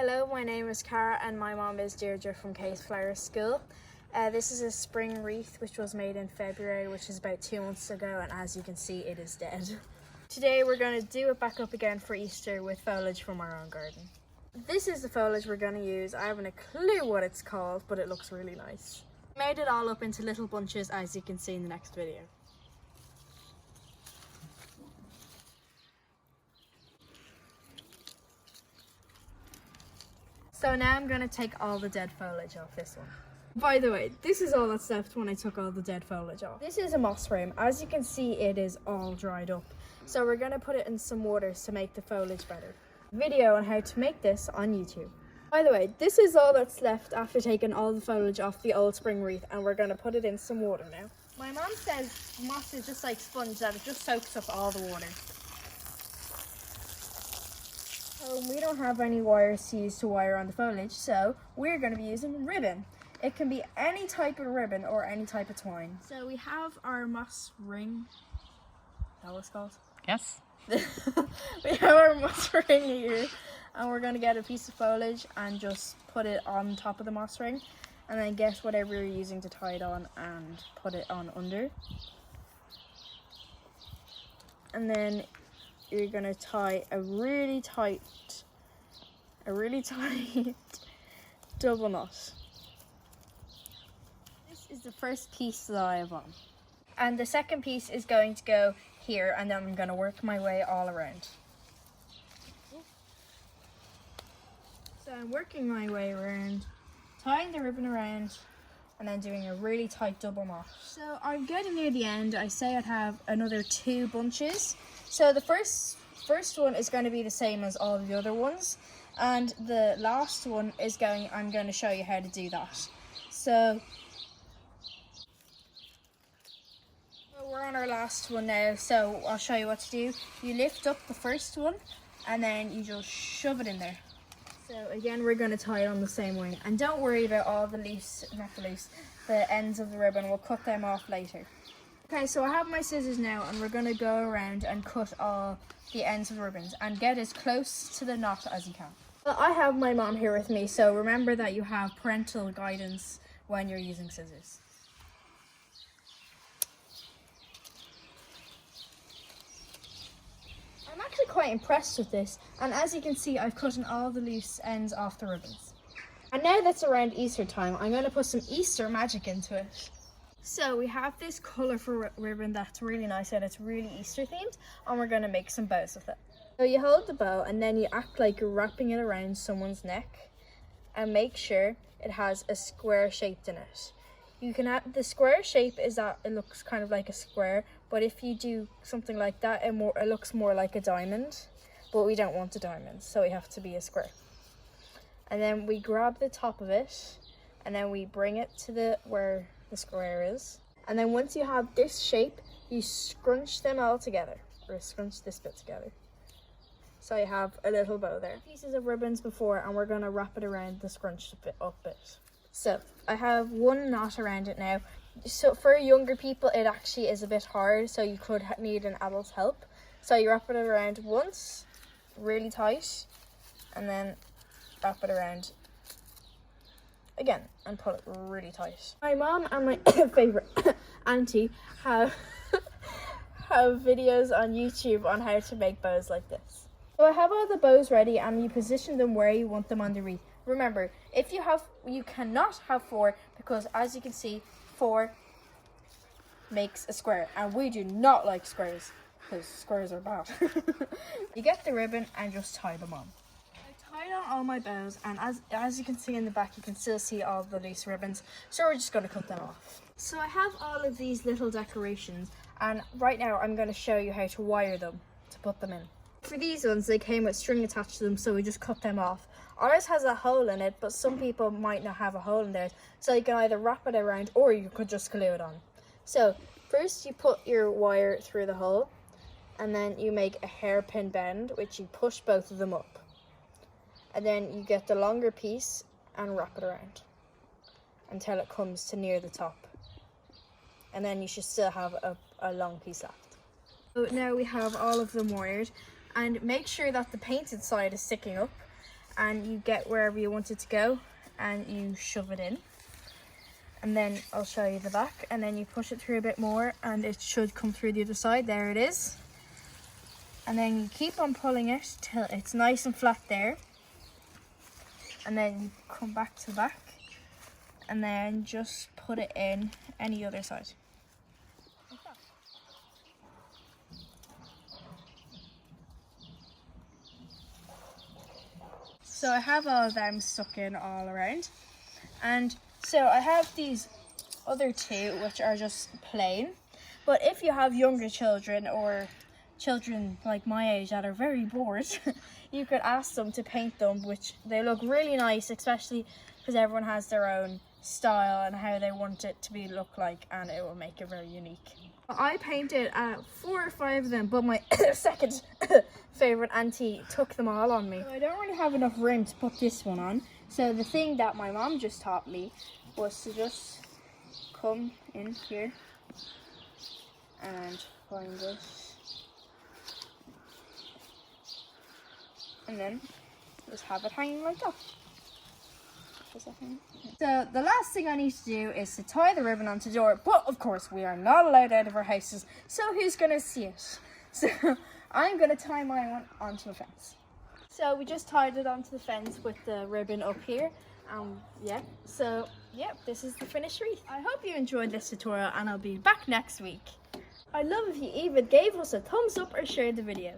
Hello, my name is Cara and my mom is Deirdre from Case Flower School. This is a spring wreath which was made in February, which is about 2 months ago, and as you can see it is dead. Today we're going to do it back up again for Easter with foliage from our own garden. This is the foliage we're going to use. I haven't a clue what it's called, but it looks really nice. I made it all up into little bunches, as you can see in the next video. So now I'm going to take all the dead foliage off this one. By the way, this is all that's left when I took all the dead foliage off. This is a moss frame. As you can see, it is all dried up. So we're going to put it in some water to make the foliage better. Video on how to make this on YouTube. By the way, this is all that's left after taking all the foliage off the old spring wreath, and we're going to put it in some water now. My mom says moss is just like sponge, that it just soaks up all the water. We don't have any wires to use to wire on the foliage, so we're going to be using ribbon. It can be any type of ribbon or any type of twine. So we have our moss ring. Is that what it's called? Yes. We have our moss ring here, and we're going to get a piece of foliage and just put it on top of the moss ring, and then get whatever you're using to tie it on and put it on under. And then you're going to tie a really tight double knot. This is the first piece that I have on. And the second piece is going to go here, and then I'm going to work my way all around. So I'm working my way around, tying the ribbon around, and then doing a really tight double knot. So I'm getting near the end. I say I'd have another 2 bunches. So the first one is going to be the same as all the other ones, and the last one is I'm going to show you how to do that. So we're on our last one now, so I'll show you what to do. You lift up the first one and then you just shove it in there. So again, we're going to tie it on the same way, and don't worry about all the the ends of the ribbon. We'll cut them off later. Okay, so I have my scissors now, and we're going to go around and cut all the ends of the ribbons and get as close to the knot as you can. Well, I have my mom here with me, so remember that you have parental guidance when you're using scissors. I'm actually quite impressed with this, and as you can see, I've cut all the loose ends off the ribbons. And now that's around Easter time, I'm going to put some Easter magic into it. So we have this colourful ribbon that's really nice and it's really Easter themed, and we're going to make some bows with it. So you hold the bow and then you act like you're wrapping it around someone's neck, and make sure it has a square shape in it. You can have the square shape is that it looks kind of like a square, but if you do something like that, it looks more like a diamond, but we don't want a diamond, so we have to be a square. And then we grab the top of it and then we bring it to where the square is, and then once you have this shape, you scrunch them all together, or scrunch this bit together, so you have a little bow there. Pieces of ribbons before, and we're going to wrap it around the scrunched bit. So I have 1 knot around it now. So for younger people it actually is a bit hard, so you could need an adult's help. So you wrap it around once really tight, and then wrap it around again and pull it really tight. My mom and my favorite auntie have videos on YouTube on how to make bows like this. So I have all the bows ready, and you position them where you want them on the wreath. Remember, you cannot have 4, because as you can see, 4 makes a square, and we do not like squares because squares are bad. You get the ribbon and just tie them on. Tied on all my bows, and as you can see in the back, you can still see all the loose ribbons, so we're just going to cut them off. So I have all of these little decorations, and right now I'm going to show you how to wire them to put them in. For these ones, they came with string attached to them, so we just cut them off. Ours has a hole in it, but some people might not have a hole in theirs, so you can either wrap it around or you could just glue it on. So first you put your wire through the hole, and then you make a hairpin bend, which you push both of them up. And then you get the longer piece and wrap it around until it comes to near the top. And then you should still have a long piece left. So now we have all of them wired, and make sure that the painted side is sticking up, and you get wherever you want it to go and you shove it in. And then I'll show you the back, and then you push it through a bit more and it should come through the other side. There it is. And then you keep on pulling it till it's nice and flat there. And then you come back to the back and then just put it in any other side. So I have all of them stuck in all around, and so I have these other two which are just plain, but if you have younger children or children like my age that are very bored, you could ask them to paint them, which they look really nice, especially because everyone has their own style and how they want it to be look like, and it will make it very unique. I painted 4 or 5 of them, but my second favorite auntie took them all on me. I don't really have enough room to put this one on, so the thing that my mom just taught me was to just come in here and find this, and then just have it hanging like that. So the last thing I need to do is to tie the ribbon onto the door, but of course we are not allowed out of our houses, so who's going to see it? So I'm going to tie my one onto the fence. So we just tied it onto the fence with the ribbon up here. This is the finished wreath. I hope you enjoyed this tutorial, and I'll be back next week. I'd love if you even gave us a thumbs up or shared the video.